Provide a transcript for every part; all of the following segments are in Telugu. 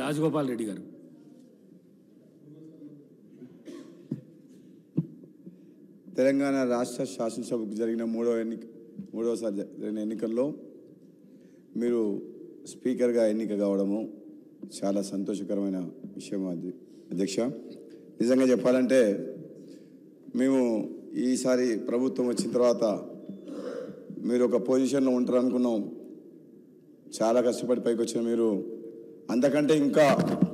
రాజగోపాల్ రెడ్డి గారు. తెలంగాణ రాష్ట్ర శాసనసభకు జరిగిన మూడవసారి జరిగిన ఎన్నికల్లో మీరు స్పీకర్గా ఎన్నిక కావడము చాలా సంతోషకరమైన విషయం అధ్యక్ష. నిజంగా చెప్పాలంటే మేము ఈసారి ప్రభుత్వం వచ్చిన తర్వాత మీరు ఒక పొజిషన్లో ఉంటారు అనుకున్నాం. చాలా కష్టపడి పైకి వచ్చిన మీరు అంతకంటే ఇంకా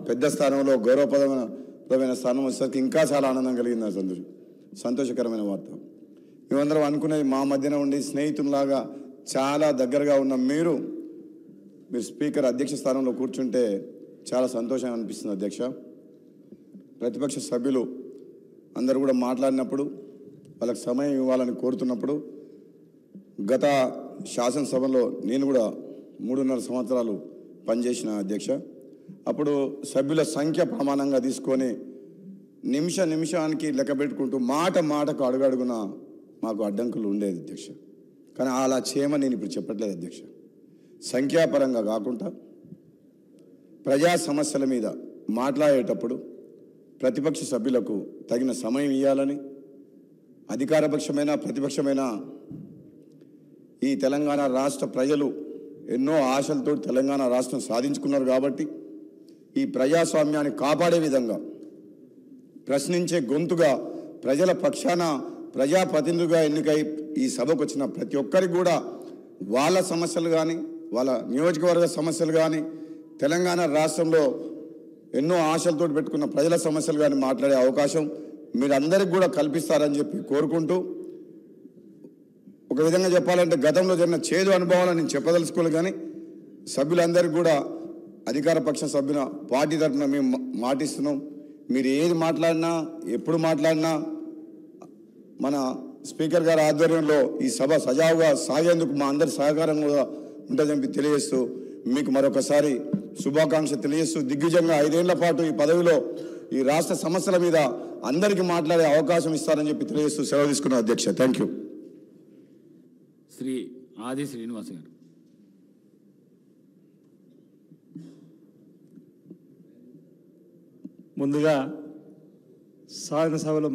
పెద్ద స్థానంలో గౌరవప్రదమైన స్థానం వచ్చేసరికి ఇంకా చాలా ఆనందం కలిగింది. సంతోషకరమైన వార్త. మేమందరం అనుకునేది మా మధ్యన ఉండి స్నేహితుల్లాగా చాలా దగ్గరగా ఉన్న మీరు స్పీకర్ అధ్యక్ష స్థానంలో కూర్చుంటే చాలా సంతోషంగా అనిపిస్తుంది అధ్యక్ష. ప్రతిపక్ష సభ్యులు అందరూ కూడా మాట్లాడినప్పుడు వాళ్ళకి సమయం ఇవ్వాలని కోరుతున్నప్పుడు గత శాసనసభలో నేను కూడా 3.5 సంవత్సరాలు పనిచేసిన అధ్యక్ష. అప్పుడు సభ్యుల సంఖ్య ప్రమాణంగా తీసుకొని నిమిషానికి లెక్క పెట్టుకుంటూ మాటకు అడుగడుగున మాకు అడ్డంకులు ఉండేది అధ్యక్ష. కానీ అలా చేయమని నేను ఇప్పుడు చెప్పట్లేదు అధ్యక్ష. సంఖ్యాపరంగా కాకుండా ప్రజా సమస్యల మీద మాట్లాడేటప్పుడు ప్రతిపక్ష సభ్యులకు తగిన సమయం ఇవ్వాలని, అధికారపక్షమైన ప్రతిపక్షమైన ఈ తెలంగాణ రాష్ట్ర ప్రజలు ఎన్నో ఆశలతో తెలంగాణ రాష్ట్రం సాధించుకున్నారు కాబట్టి ఈ ప్రజాస్వామ్యాన్ని కాపాడే విధంగా ప్రశ్నించే గొంతుగా ప్రజల పక్షాన ప్రజాప్రతినిధులుగా ఎన్నికై ఈ సభకు వచ్చిన ప్రతి ఒక్కరికి కూడా వాళ్ళ సమస్యలు కానీ వాళ్ళ నియోజకవర్గ సమస్యలు కానీ తెలంగాణ రాష్ట్రంలో ఎన్నో ఆశలతో పెట్టుకున్న ప్రజల సమస్యలు కానీ మాట్లాడే అవకాశం మీరందరికీ కూడా కల్పిస్తారని చెప్పి కోరుకుంటూ, ఒక విధంగా చెప్పాలంటే గతంలో జరిగిన చేదు అనుభవాలను నేను చెప్పదలుచుకోలేదు. కానీ సభ్యులందరికీ కూడా అధికార పక్ష సభ్యుల పార్టీ తరఫున మేము మాటిస్తున్నాం. మీరు ఏది మాట్లాడినా ఎప్పుడు మాట్లాడినా మన స్పీకర్ గారి ఆధ్వర్యంలో ఈ సభ సజావుగా సాగేందుకు మా అందరి సహకారం కూడా ఉంటుందని తెలియజేస్తూ మీకు మరొకసారి శుభాకాంక్ష తెలియజేస్తూ దిగ్విజయంగా 5 ఏళ్ల పాటు ఈ పదవిలో ఈ రాష్ట్ర సమస్యల మీద అందరికీ మాట్లాడే అవకాశం ఇస్తారని చెప్పి తెలియజేస్తూ సెలవు తీసుకున్న అధ్యక్ష. Thank you. శ్రీ ఆది శ్రీనివాస్ గారు. ముందుగా శాసనసభలో